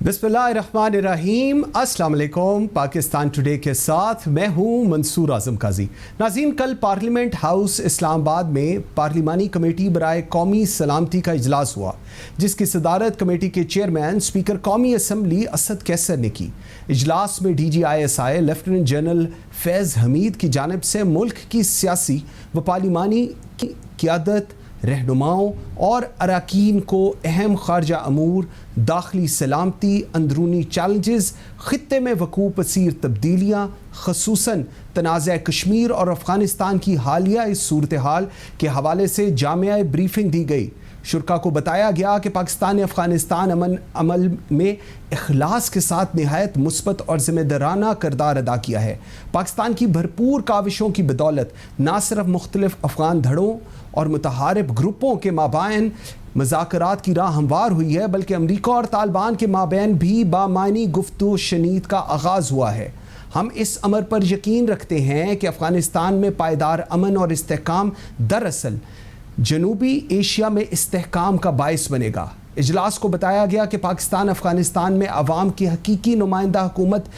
बिस्मिल्लाहिर्रहमानिर्रहीम, अस्सलाम वालेकुम। पाकिस्तान टुडे के साथ मैं हूं मंसूर आजम काजी। नाज़रीन, कल पार्लियामेंट हाउस इस्लामाबाद में पार्लिमानी कमेटी बराए कौमी सलामती का इजलास हुआ, जिसकी सदारत कमेटी के चेयरमैन स्पीकर कौमी असम्बली असद कैसर ने की। इजलास में DGISI lieutenant general Faiz Hamid की जानिब से मुल्क की सियासी व पार्लिमानी क़यादत, रहनुमाओं और अरकान को अहम खारजा अमूर, दाखिली सलामती, अंदरूनी चैलेंजेस, ख़ित्ते में वकूअ पसीर तब्दीलियाँ, ख़ुसूसन तनाज़ा कश्मीर और अफ़गानिस्तान की हालिया इस सूरत हाल के हवाले से जामिया ब्रीफिंग दी गई। शुरा को बताया गया कि पाकिस्तान ने अफ़गानिस्तान अमल में इखलास के साथ नहायत मुस्बत और ज़िम्मेदाराना किरदार अदा किया है। पाकिस्तान की भरपूर काविशों की बदौलत न सिर्फ मुख्तलिफ अफ़गान धड़ों और मुतहारिब ग्रुपों के माबैन मज़ाकरात की राह हमवार हुई है, बल्कि अमरीका और तालिबान के माबैन भी बामानी गुफ्तगू शनीद का आगाज़ हुआ है। हम इस अमर पर यकीन रखते हैं कि अफ़गानिस्तान में पायदार अमन और इस्तेहकाम दरअसल जनूबी एशिया में इस्तेहकाम का बायस बनेगा। इजलास को बताया गया कि पाकिस्तान अफ़गानिस्तान में अवाम की हकीकी नुमाइंदा हुकूमत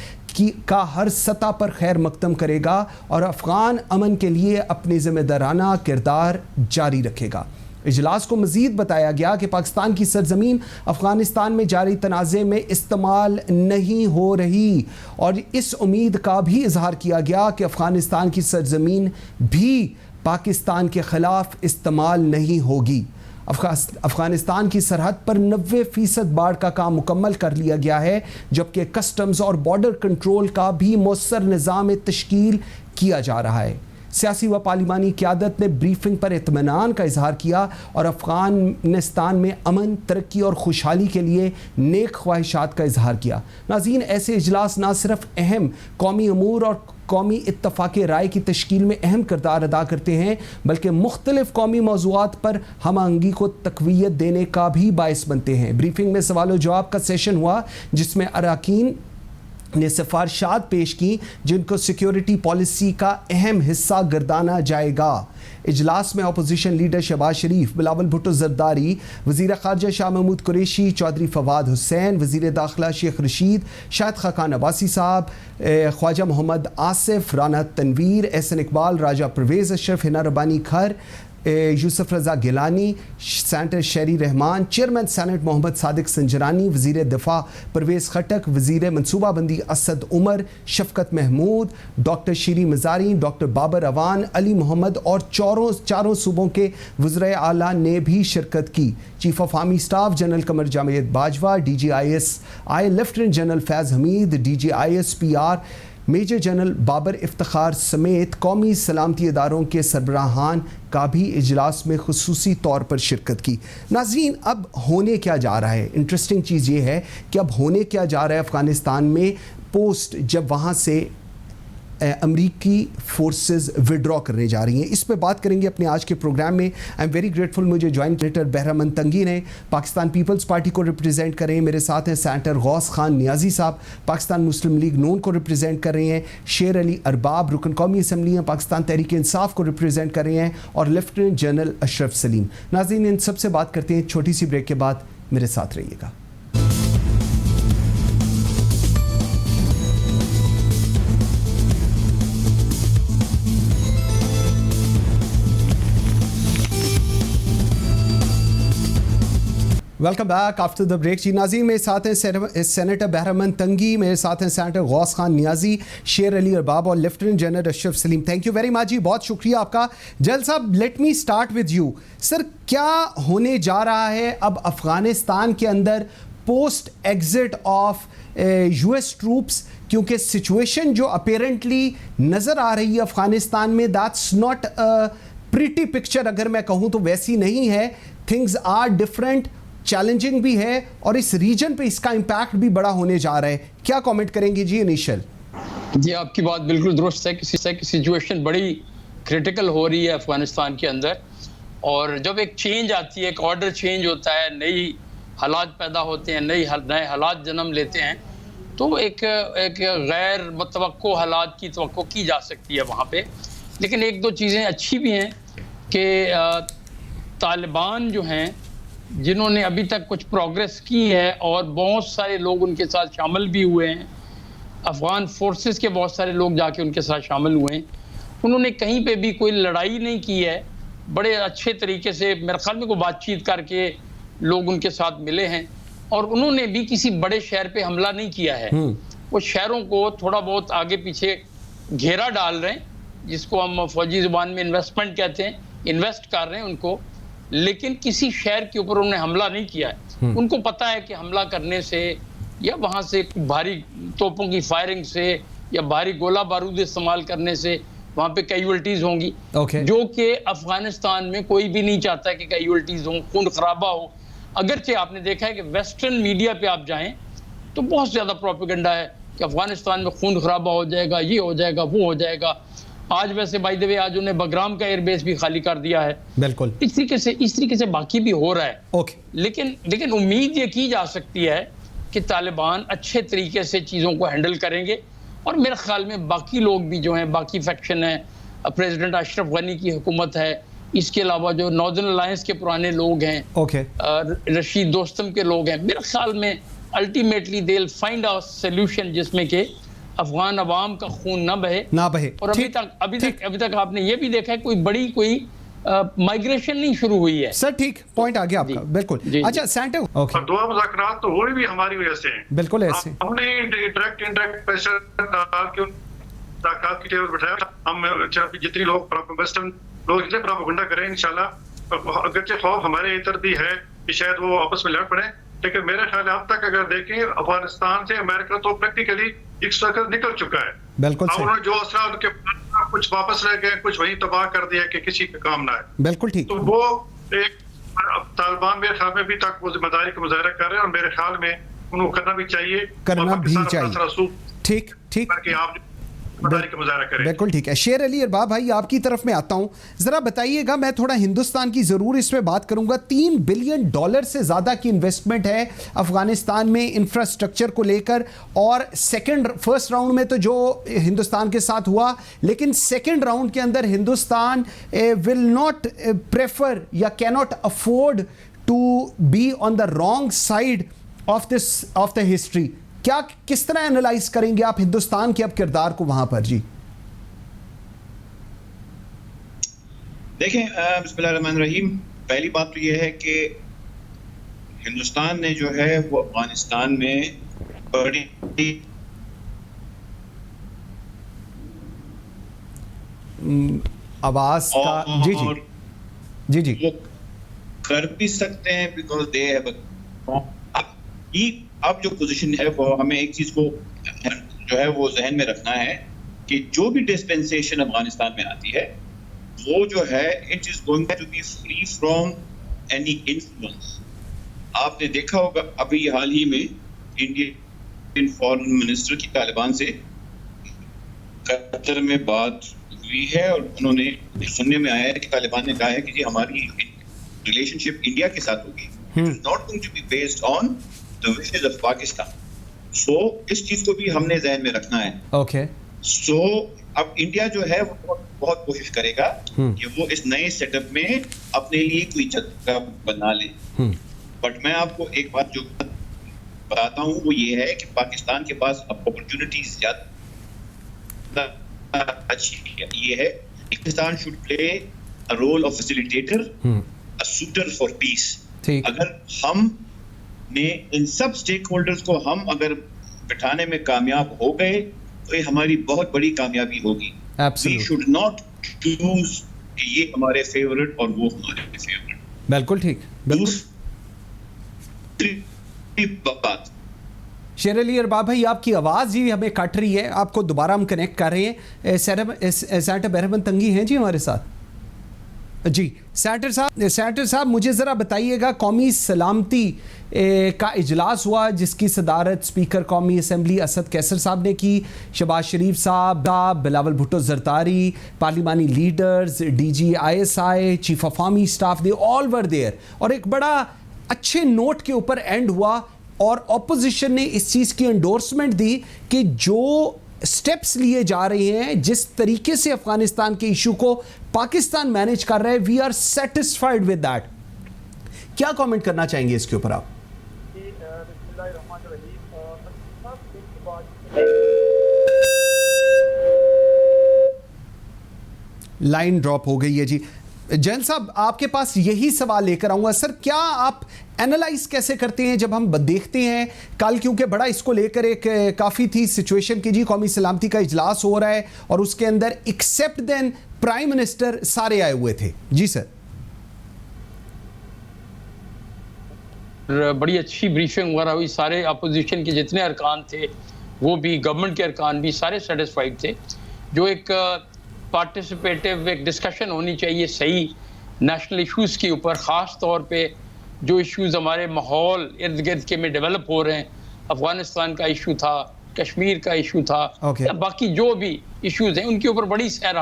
का हर सतह पर खैर मकदम करेगा और अफ़गान अमन के लिए अपनी ज़िम्मेदाराना किरदार जारी रखेगा। इजलास को मज़ीद बताया गया कि पाकिस्तान की सरजमीन अफ़गानिस्तान में जारी तनाज़े में इस्तेमाल नहीं हो रही और इस उम्मीद का भी इजहार किया गया कि अफ़गानिस्तान की सरजमीन भी पाकिस्तान के ख़िलाफ़ इस्तेमाल नहीं होगी। अफ़गानिस्तान की सरहद पर 90% बाढ़ का काम मुकम्मल कर लिया गया है, जबकि कस्टम्स और बॉर्डर कंट्रोल का भी मौसर निज़ाम तश्कील किया जा रहा है। सियासी व पार्लिमानी क़यादत ने ब्रीफिंग पर इत्मीनान का इजहार किया और अफ़गानिस्तान में अमन, तरक्की और खुशहाली के लिए नेक ख्वाहिशात का इजहार किया। नाज़रीन, ऐसे इजलास न सिर्फ अहम कौमी अमूर और कौमी इत्तफ़ाक़ राय की तश्कील में अहम किरदार अदा करते हैं, बल्कि मुख्तलिफ कौमी मौज़ूआत पर हम आहंगी को तक़वियत देने का भी बायस बनते हैं। ब्रीफिंग में सवाल व जवाब का सेशन हुआ, जिसमें अरकान ने सिफारिशात पेश की जिनको सिक्योरिटी पॉलिसी का अहम हिस्सा गर्दाना जाएगा। इजलास में अपोजिशन लीडर शहबाज शरीफ, बिलावल भुट्टो ज़रदारी, वज़ीर ख़ारजा शाह महमूद कुरैशी, चौधरी फवाद हुसैन, वज़ीर दाखिला शेख रशीद, शाहिद खाकान अब्बासी साहब, ख्वाजा मोहम्मद आसिफ, राना तनवीर, एहसन इकबाल, राजा परवेज़ अशरफ, हिना रब्बानी खर, यूसुफ रज़ा गिलानी, सेनेटर शेरी रहमान, चेयरमैन सेनेट मोहम्मद सादिक संजरानी, वज़ीर दिफा परवेज़ खटक, वज़ीर मनसूबाबंदी असद उमर, शफ़कत महमूद, डॉक्टर शीरी मज़ारी, डॉक्टर बाबर अवान, अली मोहम्मद और चारों सूबों के वज़राए आला ने भी शिरकत की। Chief of army staff general Qamar Javed Bajwa, DGISI lieutenant general Faiz Hamid, DGISPR major general Babar Iftikhar समेत कौमी सलामती इदारों के सरबराहान का भी इजलास में खुसूसी तौर पर शिरकत की। नाज़रीन, अब होने क्या जा रहा है? इंटरेस्टिंग चीज़ ये है कि अब होने क्या जा रहा है अफ़गानिस्तान में पोस्ट जब वहाँ से अमरीकी फोर्सेस विड्रॉ करने जा रही हैं। इस पे बात करेंगे अपने आज के प्रोग्राम में। आई एम वेरी ग्रेटफुल, मुझे जॉइंट सेनेटर बहरामंद तंगी ने पाकिस्तान पीपल्स पार्टी को रिप्रेजेंट कर रहे हैं। मेरे साथ हैं सेनेटर गौस खान नियाजी साहब, पाकिस्तान मुस्लिम लीग नून को रिप्रेजेंट कर रहे हैं। शेर अली अरबाब, रुकन कौमी असम्बली हैं, पाकिस्तान तहरीक इंसाफ को रिप्रेजेंट कर रहे हैं, और लेफ्टिनेंट जनरल अशरफ सलीम। नाज़रीन, इन सबसे बात करते हैं छोटी सी ब्रेक के बाद। मेरे साथ रहिएगा। Welcome back after the break. जी नाज़रीन, मेरे साथ हैं सेनेटर बहरामंद तंगी, मेरे साथ हैं सेनेटर गौस खान नियाजी, शेर अली अरबाब और lieutenant general Ashraf Salim. Thank you very much जी, बहुत शुक्रिया आपका। जल साहब, let me start with you. Sir, क्या होने जा रहा है अब अफ़गानिस्तान के अंदर post exit of US troops? क्योंकि सिचुएशन जो अपेरेंटली नज़र आ रही है अफ़गानिस्तान में, दैट्स नॉट प्रिटी पिक्चर, अगर मैं कहूँ तो वैसी नहीं है। थिंग्स आर डिफरेंट, चैलेंजिंग भी है और इस रीजन पे इसका इम्पैक्ट भी बड़ा होने जा रहा है। क्या कमेंट करेंगे जी इनिशियल? जी, आपकी बात बिल्कुल दुरुस्त है कि सिचुएशन बड़ी क्रिटिकल हो रही है अफगानिस्तान के अंदर, और जब एक चेंज आती है, एक ऑर्डर चेंज होता है, नई हालात पैदा होते हैं, नए हालात जन्म लेते हैं, तो एक गैर मुतवक्को हालात की तवक्को की जा सकती है वहाँ पे। लेकिन एक दो चीज़ें अच्छी भी हैं कि तालिबान जो हैं जिन्होंने अभी तक कुछ प्रोग्रेस की है और बहुत सारे लोग उनके साथ शामिल भी हुए हैं, अफगान फोर्सेस के बहुत सारे लोग जाके उनके साथ शामिल हुए हैं, उन्होंने कहीं पे भी कोई लड़ाई नहीं की है। बड़े अच्छे तरीके से मेरे ख्याल में कोई बातचीत करके लोग उनके साथ मिले हैं और उन्होंने भी किसी बड़े शहर पे हमला नहीं किया है। वो शहरों को थोड़ा बहुत आगे पीछे घेरा डाल रहे हैं, जिसको हम फौजी जुबान में इन्वेस्टमेंट कहते हैं, इन्वेस्ट कर रहे हैं उनको, लेकिन किसी शहर के ऊपर उन्होंने हमला नहीं किया है। उनको पता है कि हमला करने से या वहां से भारी तोपों की फायरिंग से या भारी गोला बारूद इस्तेमाल करने से वहां पे कैजुअल्टीज होंगी, जो कि अफगानिस्तान में कोई भी नहीं चाहता कि कैजुअल्टीज हो, खून खराबा हो। अगरचे आपने देखा है कि वेस्टर्न मीडिया पे आप जाएं तो बहुत ज्यादा प्रोपेगेंडा है कि अफगानिस्तान में खून खराबा हो जाएगा, ये हो जाएगा, वो हो जाएगा। आज वैसे बाय द वे आज उन्हें बगराम का एयरबेस भी खाली कर दिया है। बिल्कुल इस तरीके से बाकी भी हो रहा है। लेकिन उम्मीद ये की जा सकती है कि तालिबान अच्छे तरीके से चीज़ों को हैंडल करेंगे और मेरे ख्याल में बाकी लोग भी जो हैं, बाकी फैक्शन है, प्रेसिडेंट अशरफ गनी की हुकूमत है, इसके अलावा जो नॉर्दर्न अलायंस के पुराने लोग हैं, रशीद दोस्तम के लोग हैं, मेरे ख्याल में ultimately they will find a solution जिसमें कि अफगान अवाम का खून ना बहे। और अभी तक आपने ये भी देखा है कोई माइग्रेशन नहीं शुरू हुई है। सर ठीक पॉइंट आ गया आपका, बिल्कुल। अच्छा सेंटर दुआ मुज़ाकरात तो हुए भी हमारी वजह से हैं। बिल्कुल ऐसे हमने डायरेक्ट इनडायरेक्ट प्रेशर डाल के मुज़ाकरात की टेबल बैठाया। हम जितनी लोग वेस्टर्न लोग जितने प्रोपेगेंडा करें इंशाल्लाह, अगरचे खौफ हमारे इधर भी है कि शायद वो आपस में लड़ पड़े, लेकिन मेरे ख्याल अब तक अगर देखें अफगानिस्तान से अमेरिका तो प्रैक्टिकली एक सर्कल निकल चुका है। बिल्कुल उन्होंने जो असरा उनके कुछ वापस रह गए, कुछ वहीं तबाह कर दिया कि किसी का काम ना है। बिल्कुल ठीक। तो वो एक तालिबान मेरे ख्याल में भी तक वो जिम्मेदारी का मुजाहरा कर रहे हैं और मेरे ख्याल में उनको करना भी चाहिए। ठीक ताकि आप बिल्कुल ठीक है। शेर अली अरबाब भाई आपकी तरफ में आता हूं, जरा बताइएगा, मैं थोड़ा हिंदुस्तान की जरूर इसमें बात करूंगा। $3 बिलियन से ज्यादा की इन्वेस्टमेंट है अफगानिस्तान में इंफ्रास्ट्रक्चर को लेकर, और फर्स्ट राउंड में तो जो हिंदुस्तान के साथ हुआ, लेकिन सेकेंड राउंड के अंदर हिंदुस्तान विल नॉट प्रेफर या cannot afford to be on the wrong side of the history. क्या किस तरह एनालाइज करेंगे आप हिंदुस्तान के अब किरदार को वहां पर? जी देखें, बिस्मिल्लाहिर्रहमानिर्रहीम, पहली बात तो यह है कि हिंदुस्तान ने जो है वो अफगानिस्तान में बड़ी आवाज का जी वो कर भी सकते हैं बिकॉज दे हैव अब जो पोजीशन है वो हमें एक चीज को जो है वो जहन में रखना है कि जो भी डिस्पेंसेशन अफगानिस्तान में आती है वो जो है it is going to be free from any influence. आपने देखा होगा अभी हाल ही में इंडियन फॉरेन मिनिस्टर की तालिबान से कतर में बात हुई है और उन्होंने सुनने में आया है कि तालिबान ने कहा है कि जी हमारी रिलेशनशिप इंडिया के साथ होगी, it is not going to be based on the wishes of Pakistan. So इस चीज को भी हमने ज़हन में रखना है। So अब इंडिया जो है वो बहुत कोशिश करेगा कि वो इस नए सेटअप में अपने लिए कोई जगह बना ले। बट मैं आपको एक बात जो बताता हूँ वो ये है कि पाकिस्तान के पास अब अपॉर्चुनिटीज ज्यादा अच्छी ये है। Pakistan should play a role of facilitator, a suitor for peace. अगर हम ने इन सब स्टेक होल्डर्स को हम अगर बिठाने में कामयाब हो गए तो ये हमारी बहुत बड़ी कामयाबी होगी। We should not choose कि ये हमारे फेवरेट और वो हमारे फेवरेट। बिल्कुल ठीक। बात शेर अली अरबाब भाई आपकी आवाज़ ही हमें कट रही है, आपको दोबारा हम कनेक्ट कर रहे हैं। सेनेटर बहरमन तंगी हैं जी हमारे साथ। जी सेनेटर साहब मुझे ज़रा बताइएगा, कौमी सलामती का इजलास हुआ जिसकी सदारत स्पीकर कौमी असम्बली असद कैसर साहब ने की। शहबाज शरीफ साहब, बिलावल भुट्टो जरदारी, पार्लिमानी leaders, DG ISI, chief of army staff, they all were there, और एक बड़ा अच्छे नोट के ऊपर एंड हुआ और ऑपोजिशन ने इस चीज़ की एंडोर्समेंट दी कि जो स्टेप्स लिए जा रहे हैं, जिस तरीके से अफगानिस्तान के इशू को पाकिस्तान मैनेज कर रहा है, we are satisfied with that. क्या कमेंट करना चाहेंगे इसके ऊपर आप? लाइन ड्रॉप हो गई है जी। जैन साहब, आपके पास यही सवाल लेकर आऊंगा सर, क्या आप एनालाइज कैसे करते हैं जब हम देखते हैं कल, क्योंकि बड़ा इसको लेकर एक काफ़ी थी सिचुएशन की जी, कौमी सलामती का इजलास हो रहा है और उसके अंदर एक्सेप्ट देन प्राइम मिनिस्टर सारे आए हुए थे जी सर। बड़ी अच्छी ब्रीफिंग वगैरह हुई, सारे अपोजिशन के जितने अरकान थे वो भी, गवर्नमेंट के अरकान भी, सारे सेटिस्फाइड थे। जो एक पार्टिसिपेटिव एक डिस्कशन होनी चाहिए सही नेशनल इश्यूज़ के ऊपर, ख़ास तौर पे जो इश्यूज़ हमारे माहौल इर्द गिर्द के में डेवलप हो रहे हैं, अफ़गानिस्तान का इशू था, कश्मीर का इशू था, या बाकी जो भी इश्यूज़ हैं उनके ऊपर बड़ी सैर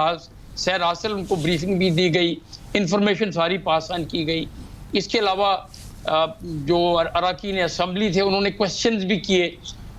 हासिल, उनको ब्रीफिंग भी दी गई, इंफॉर्मेशन सारी पास ऑन की गई। इसके अलावा जो अरकान असम्बली थे उन्होंने क्वेश्चंस भी किए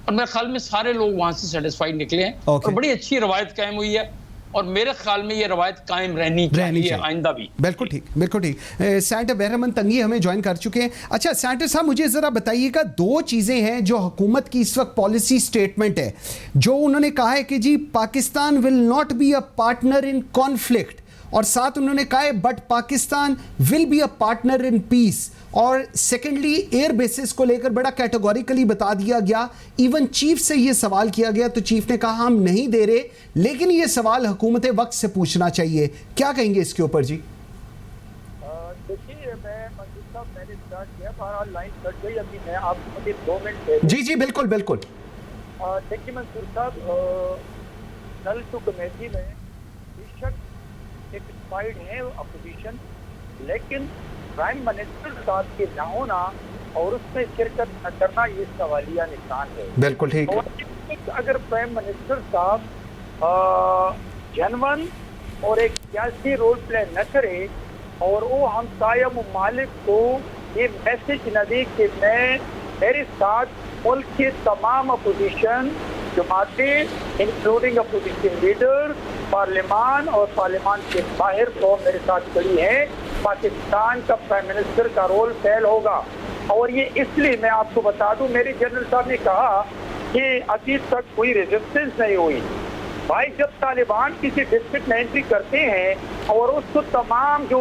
और मेरे ख्याल में सारे लोग वहाँ से सेटिस्फाइड निकले हैं और बड़ी अच्छी रवायत कायम हुई है और मेरे ख्याल में ये रवायत कायम रहनी चाहिए आइंदा भी। बिल्कुल ठीक, बिल्कुल ठीक। सेनेटर बहरमन तंगी हमें ज्वाइन कर चुके हैं। अच्छा सेनेटर साहब, मुझे ज़रा बताइएगा, दो चीज़ें हैं जो हुकूमत की इस वक्त पॉलिसी स्टेटमेंट है, जो उन्होंने कहा है कि जी Pakistan will not be a partner in conflict, और साथ उन्होंने कहा है but Pakistan will be a partner in peace, और सेकेंडली एयर बेसिस को लेकर बड़ा कैटेगोरिकली बता दिया गया। इवन चीफ से ये सवाल किया गया तो चीफ ने कहा हम नहीं दे रहे, लेकिन ये सवाल हुकूमत वक्त से पूछना चाहिए। क्या कहेंगे इसके ऊपर जी? देखिए, मैंने स्टार्ट किया, बहरहाल लाइन कट गई, अभी मैं आपको मुझे 2 मिनट जी जी बिल्कुल बिल्कुल। देखिए मंसूर साहब, कल टू कमेटी में बेशक सेटिस्फाइड है अपोजिशन, लेकिन प्राइम मिनिस्टर साहब के ना होना और उसमें शिरकत न करना ये सवालिया निशान है। बिल्कुल ठीक। और अगर प्राइम मिनिस्टर साहब जनवन और एक सियासी रोल प्ले न करे और वो हमसाया ममालिक को ये मैसेज न दे कि मैं मेरे साथ मुल्क के तमाम अपोजिशन जमातें इंक्लूडिंग अपोजिशन लीडर, पार्लियामान और पार्लियामान के बाहर तो मेरे साथ खड़ी है, पाकिस्तान का प्राइम मिनिस्टर का रोल फेल होगा। और ये इसलिए मैं आपको बता दूं, मेरे जनरल साहब ने कहा कि अभी तक कोई रेजिस्टेंस नहीं हुई। भाई, जब तालिबान किसी डिस्ट्रिक्ट में एंट्री करते हैं और उसको तमाम जो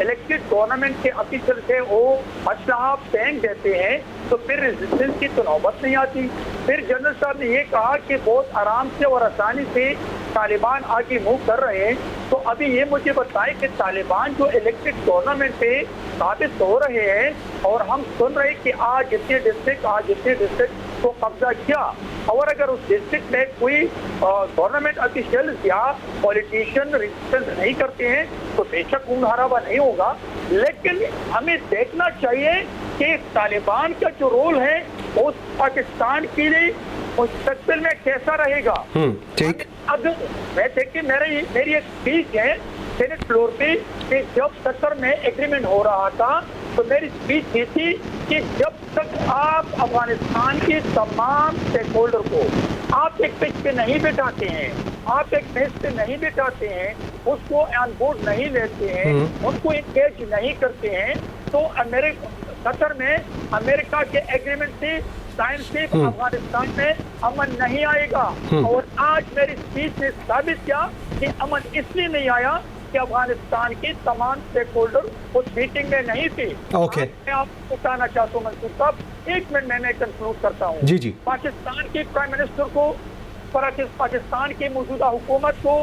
इलेक्टेड गवर्नमेंट के ऑफिसर थे वो असलहा फेंक देते हैं, तो फिर रेजिस्टेंस की तो नौबत नहीं आती। फिर जनरल साहब ने ये कहा कि बहुत आराम से और आसानी से तालिबान आगे मूव कर रहे हैं। तो अभी ये मुझे बताएं कि तालिबान जो इलेक्टेड गवर्नमेंट पे साबित हो रहे हैं और हम सुन रहे हैं कि आज इतने डिस्ट्रिक्ट को कब्जा किया, और अगर उस डिस्ट्रिक्ट में कोई गवर्नमेंट ऑफिशियल या पॉलिटिशियन रेजिस्टेंस नहीं करते हैं तो बेशक खून हराबा नहीं होगा। लेकिन हमें देखना चाहिए कि तालिबान का जो रोल है वो पाकिस्तान के लिए मुस्तकबिल में कैसा रहेगा। ठीक। अब मैं देखिए, मेरी एक स्पीच है सेनेट फ्लोर पे कि जब कतर में एग्रीमेंट हो रहा था तो मेरी स्पीच ये थी कि जब तक आप अफगानिस्तान के तमाम स्टेक होल्डर को आप एक पेज पे नहीं बिठाते हैं, आप एक पेज पे नहीं बिठाते हैं, उसको ऑन बोर्ड नहीं लेते हैं, उनको इंगेज नहीं करते हैं, तो कतर में अमेरिका के एग्रीमेंट से साइन से अफगानिस्तान में अमन नहीं आएगा। और आज मेरी स्पीच ने साबित किया कि अमन इसलिए नहीं आया कि अफगानिस्तान के तमाम स्टेक होल्डर उस मीटिंग में नहीं थे। मैं आपको कहना चाहता हूँ मंसूर साहब, 1 मिनट में मैं कंक्लूड करता हूँ। जी जी। पाकिस्तान के प्राइम मिनिस्टर को, पाकिस्तान की मौजूदा हुकूमत को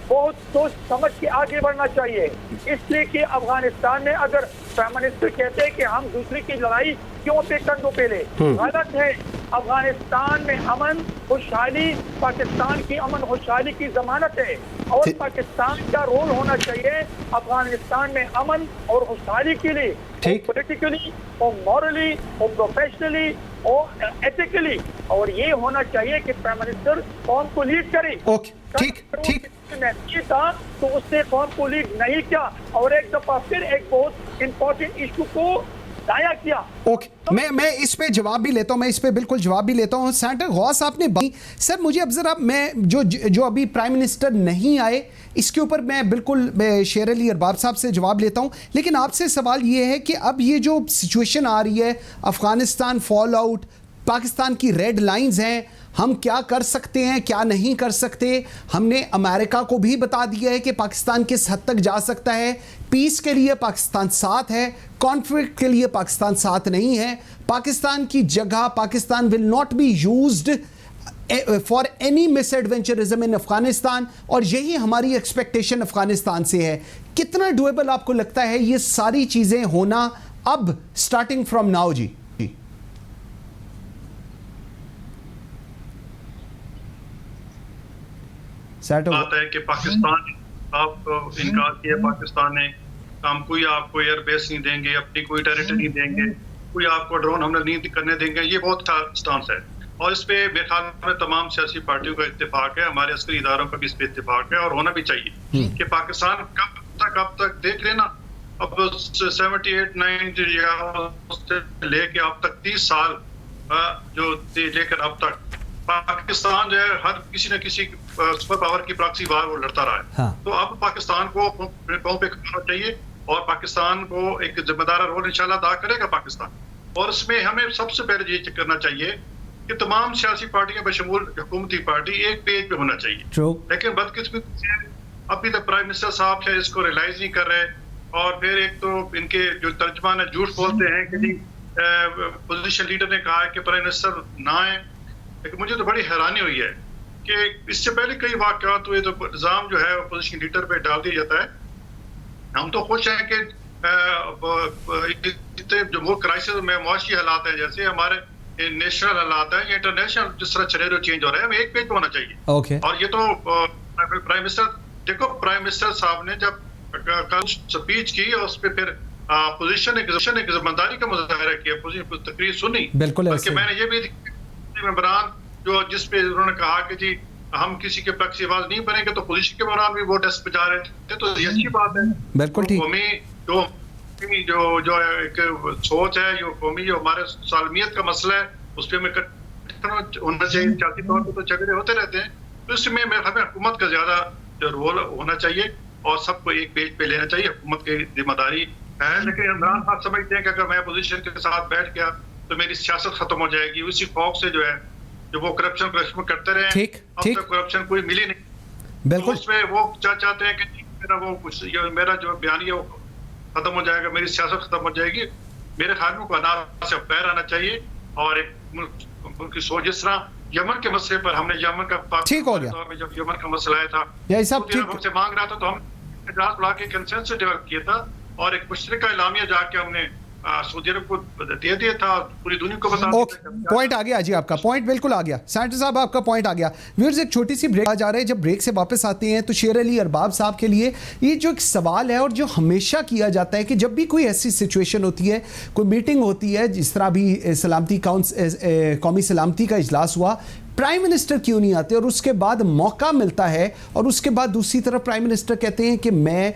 बहुत सोच समझ के आगे बढ़ना चाहिए, इसलिए कि अफगानिस्तान में अगर प्राइम मिनिस्टर कहते हैं कि हम दूसरे की लड़ाई क्यों पे कंधों पे ले, गलत है। अफगानिस्तान में अमन खुशहाली पाकिस्तान की अमन खुशहाली की जमानत है और पाकिस्तान का रोल होना चाहिए अफगानिस्तान में अमन और खुशहाली के लिए, पॉलिटिकली और मॉरली और प्रोफेशनली और एथिकली, और ये होना चाहिए कि प्राइम मिनिस्टर कौम को लीड करे। ठीक ठीक। ये था तो उसने कौम को लीड नहीं किया और एक दफा फिर एक बहुत इंपॉर्टेंट इशू को जाया किया। ओके, मैं इस पे जवाब भी लेता हूँ, मैं इस पे बिल्कुल जवाब भी लेता हूँ। सेनेटर गौस आपने सर मुझे अब जरा मैं जो अभी प्राइम मिनिस्टर नहीं आए इसके ऊपर मैं बिल्कुल शेर अली अरबाब साहब से जवाब लेता हूँ, लेकिन आपसे सवाल ये है कि अब ये जो सिचुएशन आ रही है, अफगानिस्तान फॉल आउट, पाकिस्तान की रेड लाइंस हैं, हम क्या कर सकते हैं क्या नहीं कर सकते। हमने अमेरिका को भी बता दिया है कि पाकिस्तान किस हद तक जा सकता है। पीस के लिए पाकिस्तान साथ है, कॉन्फ्लिक्ट के लिए पाकिस्तान साथ नहीं है। पाकिस्तान की जगह Pakistan will not be used for any misadventurism in Afghanistan, और यही हमारी एक्सपेक्टेशन अफगानिस्तान से है। कितना डुएबल आपको लगता है ये सारी चीजें होना अब स्टार्टिंग फ्रॉम नाउ जी? बात है कि पाकिस्तान आप इनकार किया, पाकिस्तान ने हम कोई आपको एयर बेस नहीं देंगे, अपनी कोई टेरिटरी नहीं देंगे, कोई आपको ड्रोन हमला नहीं करने देंगे, ये बहुत अच्छा स्टांस है। और इस पे मेरे ख्याल में तमाम सियासी पार्टियों का इत्तेफाक है, हमारे अस्करी इदारों का भी इस पे इत्तेफाक है, और होना भी चाहिए कि पाकिस्तान कब तक देख लेना, अब 78-90 लेके अब तक 30 साल जो लेकर अब तक पाकिस्तान जो है हर किसी न किसी सुपर पावर की प्रॉक्सी वार वो लड़ता रहा है। हाँ। तो अब पाकिस्तान को अपने पांव पे खड़ा चाहिए और पाकिस्तान को एक जिम्मेदार रोल इंशाल्लाह अदा करेगा पाकिस्तान। और इसमें हमें सबसे पहले ये करना चाहिए कि तमाम सियासी पार्टियां बशमूल हुकूमती पार्टी एक पेज पे होना चाहिए। लेकिन बदकिस्मती से अभी तक प्राइम मिनिस्टर साहब है इसको रियलाइज नहीं कर रहे, और फिर एक तो इनके जो तर्जमान है झूठ बोलते हैं कि जी पोजीशन लीडर ने कहा है कि प्राइम मिनिस्टर ना आए। लेकिन मुझे तो बड़ी हैरानी हुई है कि इससे पहले कई वाक़यात हुए तो इल्ज़ाम जो है अपोजिशन लीडर पे डाल दिया जाता है। हम तो खुश हैं कि जो मुल्क क्राइसिस में मुआशी हालात हैं, जैसे हमारे नेशनल हालात हैं या इंटरनेशनल जिस तरह सिनेरियो चेंज हो रहा है, हमें एक पेज पे होना चाहिए। okay. और ये तो प्राइम मिनिस्टर देखो, प्राइम मिनिस्टर साहब ने जब कल स्पीच की और उस पर फिर अपोजिशन एक जिम्मेदारी का मुजाहरा किया, अपोजिशन तकरीर सुनी, बल्कि मैंने ये भी मेंबरान जो जिस पे उन्होंने कहा कि जी हम किसी के पक्ष की आवाज नहीं बनेंगे, तो पोजीशन के मेंबरान भी वो डेस्क पे जा रहे थे, तो ये अच्छी बात है। बिल्कुल ठीक। कौमी जो एक सोच है, जो कौमी जो हमारे सालमियत का मसला है, उस पर हमें होना चाहिए। सियासी तौर पर तो झगड़े होते रहते हैं, तो इसमें हमें हुकूमत का ज्यादा जो रोल होना चाहिए और सबको एक पेज पे लेना चाहिए, हुकूमत की जिम्मेदारी है। लेकिन इमरान साहब समझते हैं कि अगर मैं अपोजिशन के साथ बैठ गया तो मेरी सियासत खत्म हो जाएगी। उसी खौफ से जो है जो वो करप्शन करते रहे, अब तक करप्शन कोई मिली नहीं। बिल्कुल। उसमें वो चाहते हैं कि मेरा जो बयानी है वो खत्म हो जाएगा, मेरी सियासत खत्म हो जाएगी। मेरे ख्याल में अनार से पैर आना चाहिए, और एक उनकी सोच जिस तरह यमन के मसले पर हमने यमन का ठीक हो गया, जब यमन का मसला आया था हमसे मांग रहा था, तो हम इजलास बुला के कंसेंसस डेवलप किया था और एक मुश्तरका इलामिया जाके हमने सऊदी अरब को दे दिया था, पूरी दुनिया को बता दिया। पॉइंट आ गया जी, आपका पॉइंट बिल्कुल आ गया। सेनेटर साहब आपका पॉइंट आ गया। व्यूअर्स एक छोटी सी ब्रेक आ जा रहे हैं, जब ब्रेक से वापस आते हैं तो शेर अली अरबाब साहब के लिए ये जो एक सवाल है और जो हमेशा किया जाता है कि जब भी कोई ऐसी सिचुएशन होती है, कोई मीटिंग होती है, जिस तरह भी सलामती कौमी सलामती का इजलास हुआ, प्राइम मिनिस्टर क्यों नहीं आते, और उसके बाद मौका मिलता है और उसके बाद दूसरी तरफ प्राइम मिनिस्टर कहते हैं कि मैं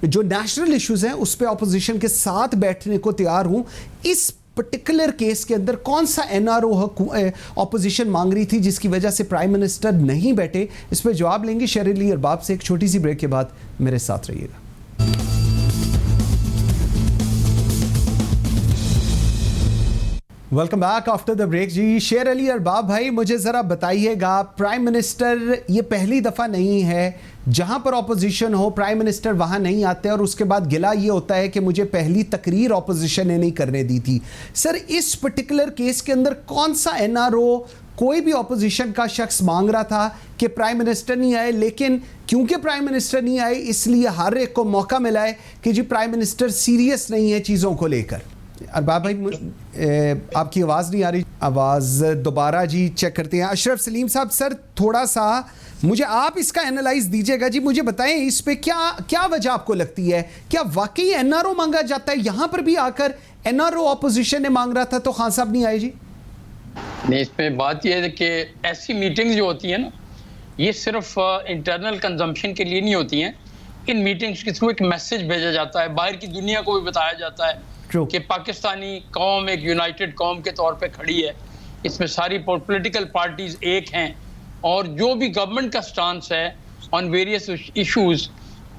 जो नेशनल इश्यूज हैं उस पे ऑपोजिशन के साथ बैठने को तैयार हूं। इस पर्टिकुलर केस के अंदर कौन सा एनआरओ ऑपोजिशन मांग रही थी जिसकी वजह से प्राइम मिनिस्टर नहीं बैठे, इस पे जवाब लेंगे शेर अली अरबाब से। एक छोटी सी ब्रेक के बाद मेरे साथ रहिएगा। Welcome back after the break जी। शेर अली अरबाब भाई, मुझे ज़रा बताइएगा, प्राइम मिनिस्टर ये पहली दफ़ा नहीं है जहां पर ऑपोजिशन हो प्राइम मिनिस्टर वहां नहीं आते, और उसके बाद गिला ये होता है कि मुझे पहली तकरीर ऑपोजिशन ने नहीं करने दी थी। सर इस पर्टिकुलर केस के अंदर कौन सा एनआरओ कोई भी ऑपोजिशन का शख्स मांग रहा था कि प्राइम मिनिस्टर नहीं आए, लेकिन क्योंकि प्राइम मिनिस्टर नहीं आए इसलिए हर एक को मौका मिला है कि जी प्राइम मिनिस्टर सीरियस नहीं है चीज़ों को लेकर। अरबाब भाई आपकी आवाज़ नहीं आ रही, आवाज़ दोबारा जी चेक करते हैं। अशरफ सलीम साहब, सर थोड़ा सा मुझे आप इसका एनालाइज दीजिएगा जी, मुझे बताएं इस पे क्या वजह आपको लगती है, क्या वाकई एनआरओ मांगा जाता है? यहाँ पर भी आकर एनआरओ ऑपोजिशन ने मांग रहा था तो खान साहब नहीं आए जी? नहीं, इसमें बात यह है कि ऐसी मीटिंग्स जो होती हैं ना, ये सिर्फ इंटरनल कंजम्पशन के लिए नहीं होती हैं। इन मीटिंग्स के थ्रू एक मैसेज भेजा जाता है, बाहर की दुनिया को भी बताया जाता है True. कि पाकिस्तानी कौम एक यूनाइटेड कौम के तौर पे खड़ी है, इसमें सारी पॉलिटिकल पार्टीज एक हैं और जो भी गवर्नमेंट का स्टांस है ऑन वेरियस इश्यूज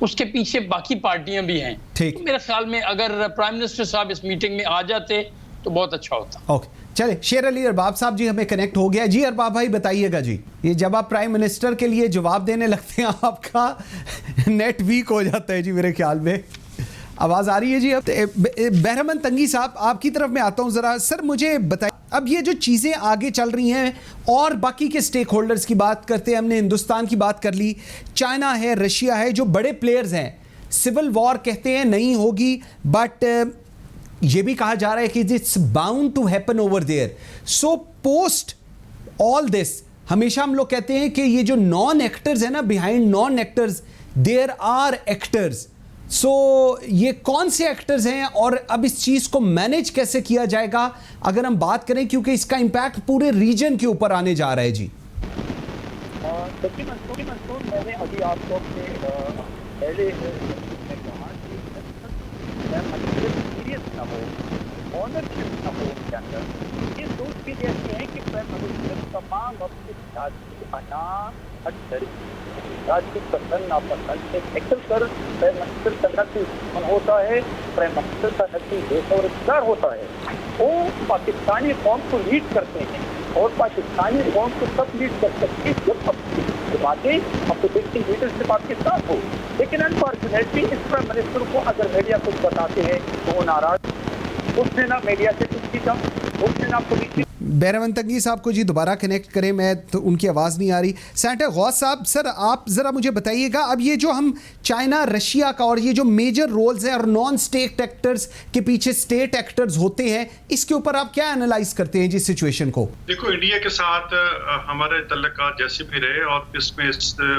उसके पीछे बाकी पार्टियां भी हैं। ठीक। तो मेरे ख्याल में अगर प्राइम मिनिस्टर साहब इस मीटिंग में आ जाते तो बहुत अच्छा होता। ओके, चले शेर अली अरबाब साहब जी हमें कनेक्ट हो गया जी। अरबाब भाई बताइएगा जी, ये जब आप प्राइम मिनिस्टर के लिए जवाब देने लगते हैं आपका नेट वीक हो जाता है जी मेरे ख्याल में। आवाज़ आ रही है जी? अब बहरमन तंगी साहब आपकी तरफ में आता हूँ ज़रा। सर मुझे बताइए, अब ये जो चीज़ें आगे चल रही हैं और बाकी के स्टेक होल्डर्स की बात करते हैं, हमने हिंदुस्तान की बात कर ली, चाइना है, रशिया है, जो बड़े प्लेयर्स हैं, सिविल वॉर कहते हैं नहीं होगी, बट ये भी कहा जा रहा है कि it's bound to happen over there. So post all this हमेशा हम लोग कहते हैं कि ये जो नॉन एक्टर्स है ना, behind non actors there are actors. So ये कौन से एक्टर्स हैं और अब इस चीज़ को मैनेज कैसे किया जाएगा अगर हम बात करें, क्योंकि इसका इम्पैक्ट पूरे रीजन के ऊपर आने जा रहा है जी। मंसूर, मैंने अभी आपको अपने पहले में कहा कि सीरियस ना हो, ऑनरशिप ना हो उसके अंदर। ये सोच के जैसे है कि प्राइम मिनिस्टर तमाम अपने सियासी राजनीतिक पसंद नापसंद से एक्सल कर प्राइम मिनिस्टर का नकली दुश्मन होता है, प्राइम मिनिस्टर का नकली दोस्त और रिश्तेदार होता है। वो पाकिस्तानी कौम को लीड करते हैं और पाकिस्तानी कौम को तब लीड कर सकते हैं जब अपनी बातें अपोजिशन लीडरशिप आपके साथ हो। लेकिन अनफॉर्चुनेटली इस प्राइम मिनिस्टर को अगर मीडिया कुछ बताते हैं तो वो नाराज, उसने ना मीडिया से कुछ सीखा, उसने ना पुलिस। बहरमन तंगी साहब को जी दोबारा कनेक्ट करें, मैं तो उनकी आवाज़ नहीं आ रही। सेनेटर गौस साहब, सर आप ज़रा मुझे बताइएगा, अब ये जो हम चाइना रशिया का और ये जो मेजर रोल्स हैं और नॉन स्टेट एक्टर्स के पीछे स्टेट एक्टर्स होते हैं, इसके ऊपर आप क्या एनालाइज करते हैं जी सिचुएशन को? देखो, इंडिया के साथ हमारे तल्लुकात जैसे भी रहे और इसमें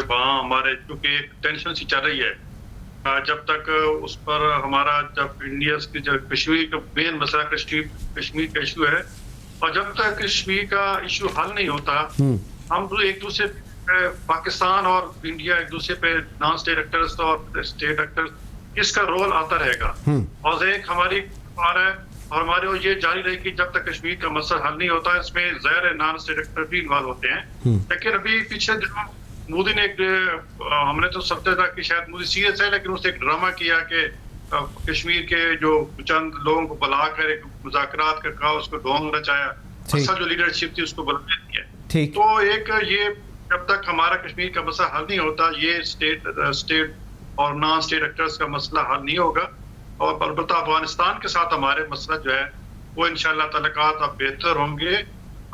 वहाँ हमारे क्योंकि एक टेंशन सी चल रही है, जब तक उस पर हमारा जब इंडिया की जब कश्मीर का मेन मसला कश्मीर का इशू है और जब तक कश्मीर का इशू हल नहीं होता, हम तो एक दूसरे पाकिस्तान और इंडिया एक दूसरे पे नॉन स्टेट एक्टर्स और स्टेट एक्टर्स इसका रोल आता रहेगा। और एक हमारी बात है और हमारे ये जारी रहेगी जब तक कश्मीर का मसला हल नहीं होता। इसमें ज़ाहिर है नॉन स्टेट एक्टर भी इन्वॉल्व होते हैं, लेकिन अभी पीछे दिनों मोदी ने हमने तो समझा था कि शायद मोदी सीरियस है, लेकिन उसने एक ड्रामा किया कि कश्मीर के जो चंद लोगों को बुलाकर एक मुज़ाकरात का कहा, उसको ढोंग रचाया, असल जो लीडरशिप थी उसको बुला दिया। तो एक ये जब तक हमारा कश्मीर का मसला हल नहीं होता, ये स्टेट और नॉन स्टेट एक्टर्स का मसला हल नहीं होगा। और अलबत्ता अफगानिस्तान के साथ हमारे मसला जो है वो इंशाअल्लाह तल्लुकात अब बेहतर होंगे।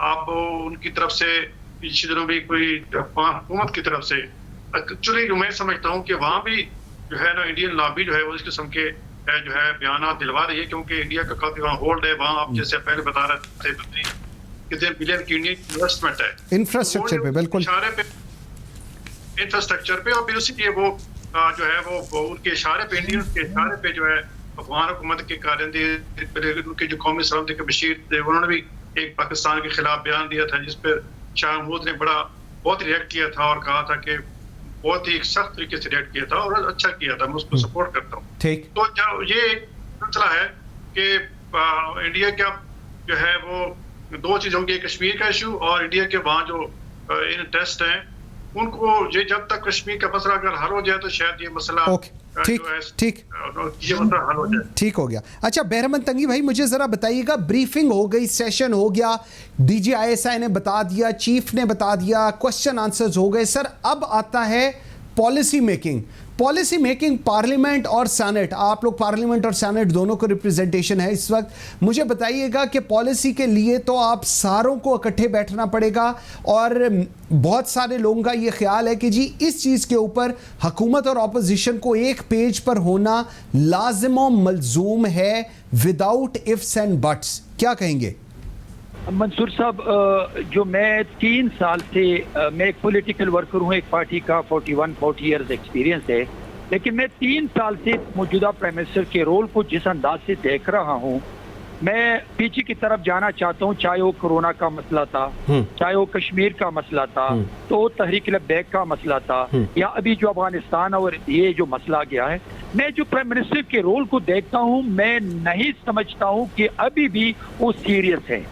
आप उनकी तरफ से पिछले दिनों भी कोई हुकूमत की तरफ से एक्चुअली मैं समझता हूँ कि वहाँ भी जो है ना इंडियन लॉबी जो है वो इस किस्म के जो है बयान दिलवा रही है, क्योंकि इंडिया का काफी वहाँ होल्ड है। वहाँ आप जैसे पहले बता रहे थे कितने बिलियन की इंडियन इन्वेस्टमेंट है इंफ्रास्ट्रक्चर पे, बिल्कुल इंफ्रास्ट्रक्चर पे, और फिर उसी लिए वो जो है वो उनके इशारे पे इंडियन के इशारे पे जो है अफगान हुकूमत के कारिंदे उनके जो कौमी सलामती के बशीर थे, उन्होंने भी एक पाकिस्तान के खिलाफ बयान दिया था जिस पर शाह महमूद ने बहुत रिएक्ट किया था और कहा था कि बहुत ही सख्त तरीके से रिएक्ट किया था और अच्छा किया था, मैं उसको सपोर्ट करता हूँ। ठीक, तो ये एक मसला है कि इंडिया का जो है वो दो चीजों की, कश्मीर का इशू और इंडिया के वहाँ जो इंटरेस्ट हैं उनको, ये जब तक कश्मीर का मसला अगर हल हो जाए तो शायद ये मसला ये मसला हल हो जाए। ठीक हो गया। अच्छा बहरमन तंगी भाई, मुझे जरा बताइएगा, ब्रीफिंग हो गई, सेशन हो गया, DGISI ने बता दिया, चीफ ने बता दिया, क्वेश्चन आंसर्स हो गए, सर अब आता है पॉलिसी मेकिंग। पार्लियामेंट और सेनेट, आप लोग पार्लियामेंट और सेनेट दोनों को रिप्रेजेंटेशन है इस वक्त। मुझे बताइएगा कि पॉलिसी के लिए तो आप सारों को इकट्ठे बैठना पड़ेगा और बहुत सारे लोगों का ये ख्याल है कि जी इस चीज़ के ऊपर हुकूमत और अपोजिशन को एक पेज पर होना लाजिम और मलजूम है, विदाउट इफ्स एंड बट्स। क्या कहेंगे मंसूर साहब? जो मैं 3 साल से मैं एक पॉलिटिकल वर्कर हूँ, एक पार्टी का 40 इयर्स एक्सपीरियंस है, लेकिन मैं 3 साल से मौजूदा प्राइम मिनिस्टर के रोल को जिस अंदाज से देख रहा हूँ मैं पीछे की तरफ जाना चाहता हूँ, चाहे वो कोरोना का मसला था, चाहे वो कश्मीर का मसला था, तो तहरीक लब्बैक का मसला था, या अभी जो अफगानिस्तान और ये जो मसला गया है। मैं जो प्राइम मिनिस्टर के रोल को देखता हूँ, मैं नहीं समझता हूँ कि अभी भी वो सीरियस है,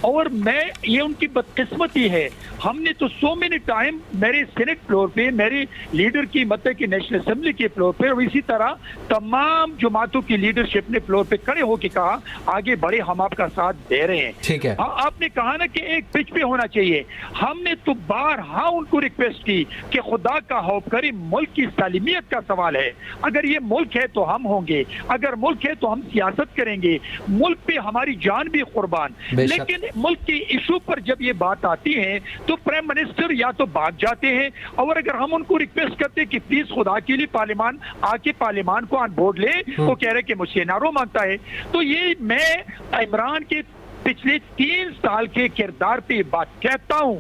और मैं ये उनकी बदकिस्मती है। हमने तो सो मेनी टाइम मेरे सेनेट फ्लोर पे, मेरे लीडर की मतलब की नेशनल असेंबली के फ्लोर पे, और इसी तरह तमाम जमातों की लीडरशिप ने फ्लोर पे खड़े होकर कहा आगे बढ़े, हम आपका साथ दे रहे हैं। ठीक है। आपने कहा ना कि एक पिच पे होना चाहिए। हमने तो बारहा उनको रिक्वेस्ट की कि खुदा का खौफ करें, मुल्क की सालिमियत का सवाल है। अगर ये मुल्क है तो हम होंगे, अगर मुल्क है तो हम सियासत करेंगे, मुल्क पे हमारी जान भी कुर्बान। लेकिन मुल्क के इशू पर जब ये बात आती है तो प्राइम मिनिस्टर या तो भाग जाते हैं, और अगर हम उनको रिक्वेस्ट करते हैं कि प्लीज खुदा के लिए पार्लियामान आके पार्लियामान को ऑन बोर्ड ले, वो कह रहे कि मुझसे नारो मांगता है। तो ये मैं इमरान के पिछले 3 साल के किरदार पे बात कहता हूं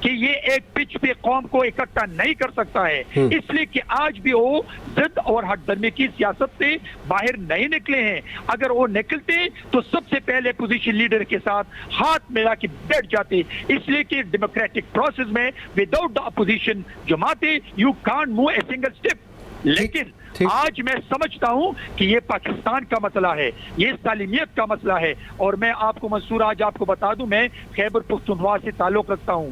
कि ये एक पिच पे कौम को इकट्ठा नहीं कर सकता है, इसलिए कि आज भी वो जिद और हटदर्मी की सियासत से बाहर नहीं निकले हैं। अगर वो निकलते तो सबसे पहले पोजीशन लीडर के साथ हाथ मिला के बैठ जाते, इसलिए कि डेमोक्रेटिक प्रोसेस में without the opposition Jamaate you can't move a single step. लेकिन आज मैं समझता हूं कि ये पाकिस्तान का मसला है, ये सालिमियत का मसला है। और मैं आपको मंसूर आज आपको बता दूं, मैं खैबर पुख्तूनख्वा से ताल्लुक रखता हूं,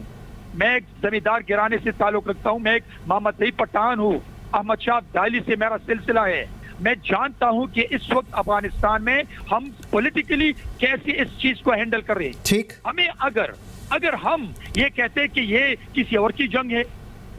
मैं एक जमींदार गिराने से ताल्लुक रखता हूं, मैं एक मोहम्मद सईद पठान हूं, अहमद शाह अब्दाली से मेरा सिलसिला है। मैं जानता हूं कि इस वक्त अफगानिस्तान में हम पॉलिटिकली कैसे इस चीज को हैंडल कर रहे हैं। ठीक। हमें अगर हम ये कहते हैं कि ये किसी और की जंग है,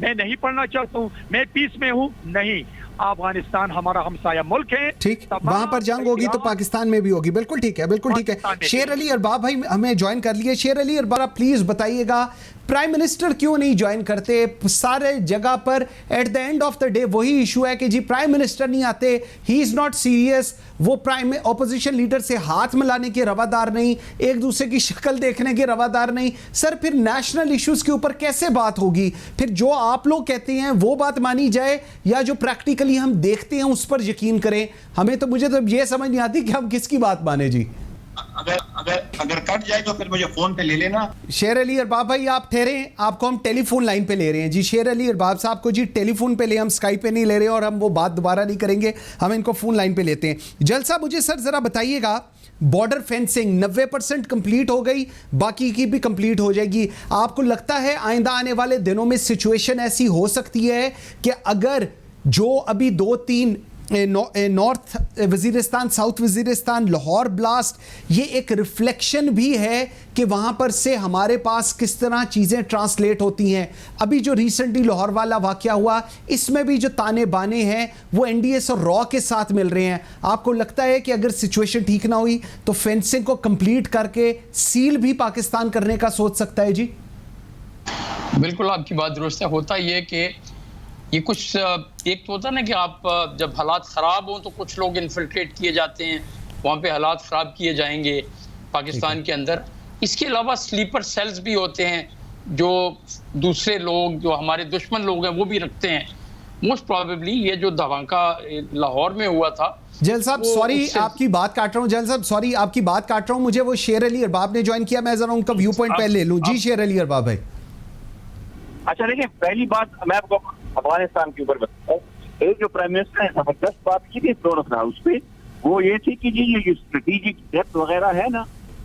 मैं नहीं पढ़ना चाहता हूं, मैं पीस में हूं, नहीं, अफगानिस्तान हमारा हमसाया मुल्क है। ठीक, वहां पर जंग होगी तो पाकिस्तान में भी होगी। बिल्कुल ठीक है, बिल्कुल ठीक है। शेर अली अरबाब भाई हमें ज्वाइन कर लिए। शेर अली अरबाब प्लीज बताइएगा, प्राइम मिनिस्टर क्यों नहीं ज्वाइन करते? सारे जगह पर at the end of the day वही इशू है कि जी प्राइम मिनिस्टर नहीं आते, ही इज नॉट सीरियस, वो प्राइम ऑपोजिशन लीडर से हाथ मिलाने के रवादार नहीं, एक दूसरे की शक्ल देखने के रवादार नहीं। सर फिर नेशनल इश्यूज के ऊपर कैसे बात होगी? फिर जो आप लोग कहते हैं वो बात मानी जाए, या जो प्रैक्टिकली हम देखते हैं उस पर यकीन करें? हमें तो मुझे तो ये समझ नहीं आती कि हम किसकी बात माने जी। अगर कट जाए तो फिर मुझे फोन पे ले लेना। शेर अली अरबाब भाई आप ठहरे, आपको हम टेलीफोन लाइन पे ले रहे हैं जी। शेर अली अरबाब साहब को जी टेलीफोन पे ले, हम स्काइप पे नहीं ले रहे और हम वो बात दोबारा नहीं करेंगे, हम इनको फोन लाइन पे लेते हैं। जलसा मुझे सर जरा बताइएगा, बॉर्डर फेंसिंग 90% कंप्लीट हो गई, बाकी की भी कंप्लीट हो जाएगी। आपको लगता है आइंदा आने वाले दिनों में सिचुएशन ऐसी हो सकती है कि अगर जो अभी 2-3 north Waziristan, south Waziristan, Lahore blast, ये एक रिफ्लेक्शन भी है कि वहाँ पर से हमारे पास किस तरह चीज़ें ट्रांसलेट होती हैं। अभी जो रिसेंटली लाहौर वाला वाक़या हुआ, इसमें भी जो ताने बाने हैं वो एनडीएस और रॉ के साथ मिल रहे हैं। आपको लगता है कि अगर सिचुएशन ठीक ना हुई तो फेंसिंग को कंप्लीट करके सील भी पाकिस्तान करने का सोच सकता है जी? बिल्कुल आपकी बात दुरुस्त है। होता ये कि ये कुछ एक तो होता है ना कि आप जब हालात ख़राब हों तो कुछ लोग इन्फिल्ट्रेट किए जाते हैं, वहाँ पे हालात ख़राब किए जाएंगे पाकिस्तान के अंदर। इसके अलावा स्लीपर सेल्स भी होते हैं जो दूसरे लोग, जो हमारे दुश्मन लोग हैं, वो भी रखते हैं। मोस्ट प्रोबेबली ये जो धमाका लाहौर में हुआ था। जैल साहब सॉरी आपकी बात काट रहा हूँ, जैल साहब सॉरी आपकी बात काट रहा हूँ, मुझे वो शेर अली अरबाब ने ज्वाइन किया, मैं जरा उनका व्यू पॉइंट पहले ले लूँ। जी शेर अली अरबाब भाई। अच्छा देखिए, पहली बात मैं आपको अफगानिस्तान के ऊपर बताता हूँ। एक जो प्राइम मिनिस्टर ने जबरदस्त बात की थी फ्लोर ऑफ हाउस पे, वो ये थी कि जी ये स्ट्रेटेजिक डेप्थ वगैरह है ना,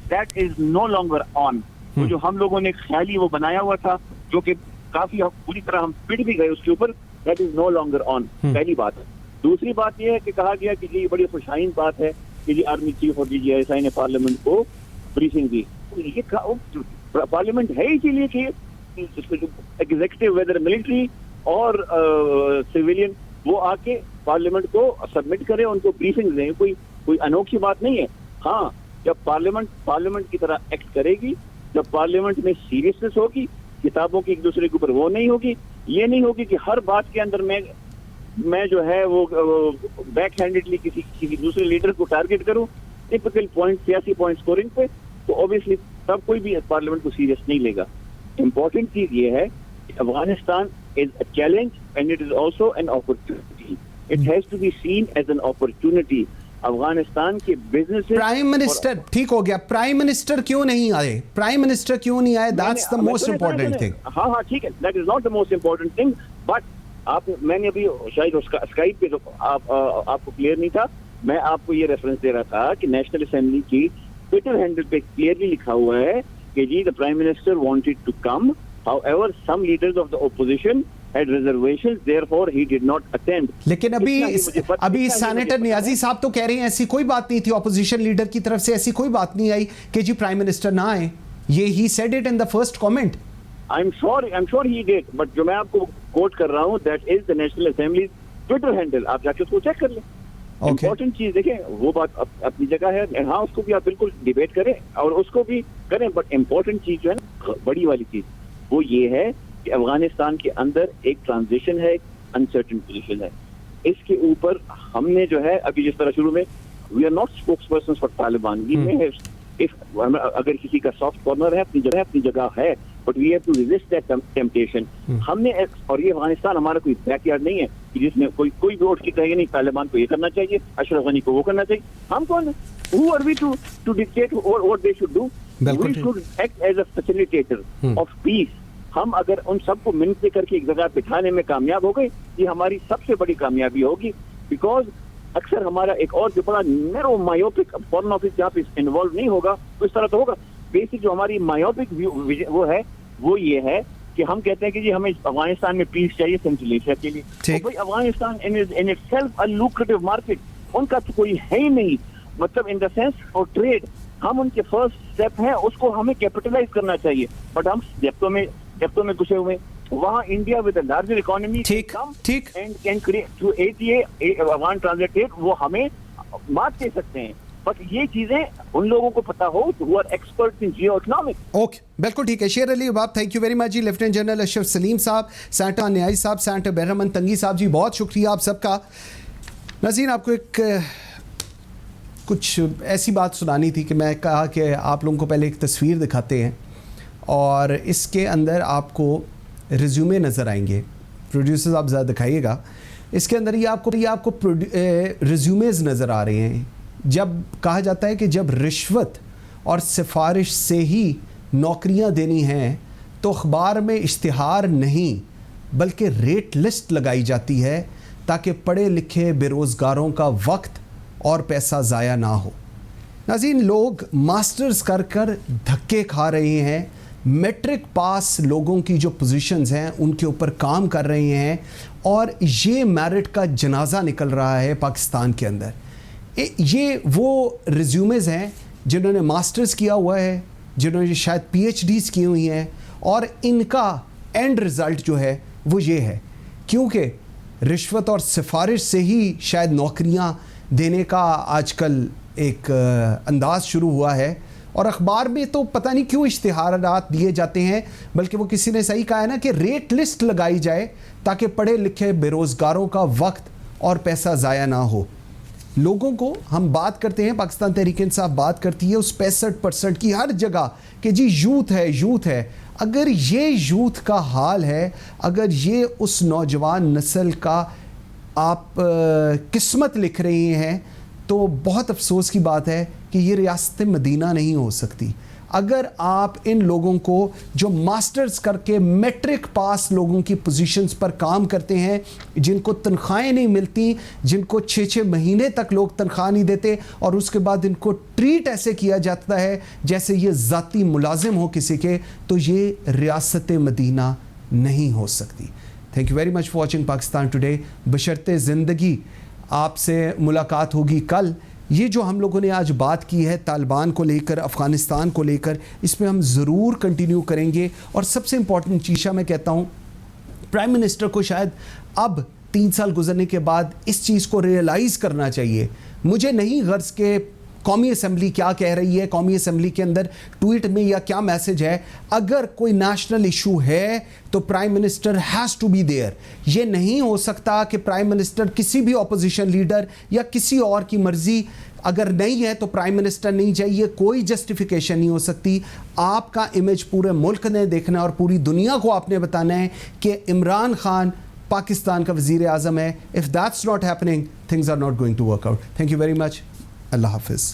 that is no longer on. वो जो हम लोगों ने ख्याली वो बनाया हुआ था, जो कि काफी पूरी तरह हम पिट भी गए उसके ऊपर, that is no longer on. पहली बात है। दूसरी बात यह है कि कहा गया कि जी बड़ी खुशाइन बात है कि जी आर्मी चीफ और DGI ने पार्लियामेंट को ब्रीफिंग दी। ये पार्लियामेंट है इसीलिए कि एग्जीक्यूटिव वेदर मिलिट्री और सिविलियन वो आके पार्लियामेंट को सबमिट करें, उनको ब्रीफिंग दें। कोई अनोखी बात नहीं है। हाँ, जब पार्लियामेंट की तरह एक्ट करेगी, जब पार्लियामेंट में सीरियसनेस होगी, किताबों की एक दूसरे के ऊपर वो नहीं होगी, ये नहीं होगी कि हर बात के अंदर मैं जो है वो बैक हैंडेडली किसी दूसरे लीडर को टारगेट करूं टिपिकल पॉइंट, सियासी पॉइंट स्कोरिंग पे, तो ऑब्वियसली तब कोई भी पार्लियामेंट को सीरियस नहीं लेगा। इम्पोर्टेंट चीज ये है कि Afghanistan is a challenge and it is also an opportunity. It has to be seen as an opportunity. Afghanistan के बिजनेस प्राइम मिनिस्टर ठीक हो गया, प्राइम मिनिस्टर क्यों नहीं आए, प्राइम मिनिस्टर क्यों नहीं आए, that's the most important thing. हाँ ठीक है, that is not the most important thing, but मैंने अभी शायद स्काइप पे जो आपको क्लियर नहीं था, मैं आपको ये रेफरेंस दे रहा था कि नेशनल असेंबली की ट्विटर हैंडल पे क्लियरली लिखा हुआ है कि जी the prime minister wanted to come, however some leaders of the opposition had reservations, therefore he did not attend. लेकिन अभी सेनेटर नियाजी साहब तो कह रहे हैं ऐसी कोई बात नहीं थी, ऑपोजिशन लीडर की तरफ से ऐसी कोई बात नहीं आई कि जी प्राइम मिनिस्टर ना आए, ये he said it in the first comment. I'm sure he did, but जो मैं आपको कोट कर रहा हूँ, that is the National Assembly's Twitter handle, आप जाके उसको चेक कर लें। इम्पोर्टेंट चीज देखें, वो बात अपनी जगह है, हाँ उसको भी आप बिल्कुल डिबेट करें और उसको भी करें, बट इम्पोर्टेंट चीज जो है ना, बड़ी वाली चीज वो ये है कि अफगानिस्तान के अंदर एक ट्रांजिशन है, एक अनसर्टेन पोजीशन है। इसके ऊपर हमने जो है अभी जिस तरह शुरू में we are not spokesperson for Taliban, we may अगर किसी का सॉफ्ट कॉर्नर है अपनी जगह है, but we have to resist that temptation. हमने और ये अफगानिस्तान हमारा कोई बैकयार्ड नहीं है कि जिसमें कोई भी उठ के कहेगा नहीं तालिबान को ये करना चाहिए, अशरफ गनी को वो करना चाहिए। हम कौन है? Who are we to dictate what they should do? We should act as a facilitator of peace. हम अगर उन सबको मिलते करके एक जगह बिठाने में कामयाब हो गए, ये हमारी सबसे बड़ी कामयाबी होगी, बिकॉज अक्सर हमारा एक और जो बड़ा नैरो मायोपिक फॉरेन ऑफिस जहाँ पे इन्वॉल्व नहीं होगा तो इस तरह तो होगा। बेसिक जो हमारी मायोपिक वो है वो ये है कि हम कहते हैं कि जी हमें अफगानिस्तान में पीस चाहिए सेंट्रल एशिया के लिए, तो भाई Afghanistan in itself a lucrative market, उनका तो कोई है ही नहीं, मतलब in the sense for trade हम उनके फर्स्ट स्टेप हैं, उसको हमें कैपिटलाइज करना चाहिए, बट हम डेप्थों में घुसे हुए। वहाँ India with a larger economy ठीक and can create through ATA Afghan transit वो हमें मात दे सकते हैं, बट ये चीजें उन लोगों को पता हो who are expert in geoeconomics. Okay, बिल्कुल ठीक है। शेर अली बाब, thank you very much ji. Lieutenant general Ashraf Salim साहब, सेनेटर न्याजी साहब, सेनेटर बहरमन तंगी साहब जी, बहुत शुक्रिया आप सबका। नाज़रीन, आपको एक कुछ ऐसी बात सुनानी थी कि मैं कहा कि आप लोगों को पहले एक तस्वीर दिखाते हैं और इसके अंदर आपको रिज्यूमे नज़र आएंगे। प्रोड्यूसर्स आप ज़्यादा दिखाइएगा, इसके अंदर ये आपको रिज्यूमेज़ नज़र आ रहे हैं। जब कहा जाता है कि जब रिश्वत और सिफारिश से ही नौकरियां देनी हैं तो अखबार में इश्तिहार नहीं बल्कि रेट लिस्ट लगाई जाती है ताकि पढ़े लिखे बेरोज़गारों का वक्त और पैसा ज़ाया ना हो। नाज़रीन, लोग मास्टर्स कर कर धक्के खा रहे हैं, मैट्रिक पास लोगों की जो पोजीशंस हैं उनके ऊपर काम कर रहे हैं और ये मेरिट का जनाजा निकल रहा है पाकिस्तान के अंदर। ये वो रिज्यूमेज़ हैं जिन्होंने मास्टर्स किया हुआ है, जिन्होंने शायद PhDs की हुई हैं, और इनका एंड रिज़ल्ट जो है वो ये है, क्योंकि रिश्वत और सिफारिश से ही शायद नौकरियां देने का आजकल एक अंदाज़ शुरू हुआ है। और अखबार में तो पता नहीं क्यों इश्तिहारात दिए जाते हैं, बल्कि वो किसी ने सही कहा है ना कि रेट लिस्ट लगाई जाए ताकि पढ़े लिखे बेरोज़गारों का वक्त और पैसा ज़ाया ना हो। लोगों को हम बात करते हैं, पाकिस्तान तहरीक इंसाफ बात करती है उस 65% की हर जगह कि जी यूथ है। अगर ये यूथ का हाल है, अगर ये उस नौजवान नस्ल का आप किस्मत लिख रहे हैं, तो बहुत अफसोस की बात है कि ये रियासत मदीना नहीं हो सकती। अगर आप इन लोगों को जो मास्टर्स करके मैट्रिक पास लोगों की पोजीशंस पर काम करते हैं, जिनको तनख्वाहें नहीं मिलती, जिनको 6-6 महीने तक लोग तनख्वाह नहीं देते और उसके बाद इनको ट्रीट ऐसे किया जाता है जैसे ये ज़ाती मुलाजिम हो किसी के, तो ये रियासत मदीना नहीं हो सकती। Thank you very much for watching Pakistan today. बशर्ते ज़िंदगी आपसे मुलाकात होगी कल। ये जो हम लोगों ने आज बात की है तालिबान को लेकर, अफ़गानिस्तान को लेकर, इसमें हम ज़रूर कंटिन्यू करेंगे। और सबसे इम्पॉर्टेंट चीज़ मैं कहता हूँ, प्राइम मिनिस्टर को शायद अब 3 साल गुजरने के बाद इस चीज़ को रियलाइज़ करना चाहिए। मुझे नहीं गर्ज के कौमी असम्बली क्या कह रही है, कौमी असम्बली के अंदर ट्वीट में या क्या मैसेज है। अगर कोई नेशनल इशू है तो prime minister has to be there. ये नहीं हो सकता कि प्राइम मिनिस्टर किसी भी ऑपोजिशन लीडर या किसी और की मर्जी अगर नहीं है तो प्राइम मिनिस्टर नहीं चाहिए, कोई जस्टिफिकेशन नहीं हो सकती। आपका इमेज पूरे मुल्क ने देखना है और पूरी दुनिया को आपने बताना है कि इमरान खान पाकिस्तान का वज़ीर आज़म है। If that's not happening, things are not going to work out. Thank you very much. अल्लाह हाफिज़।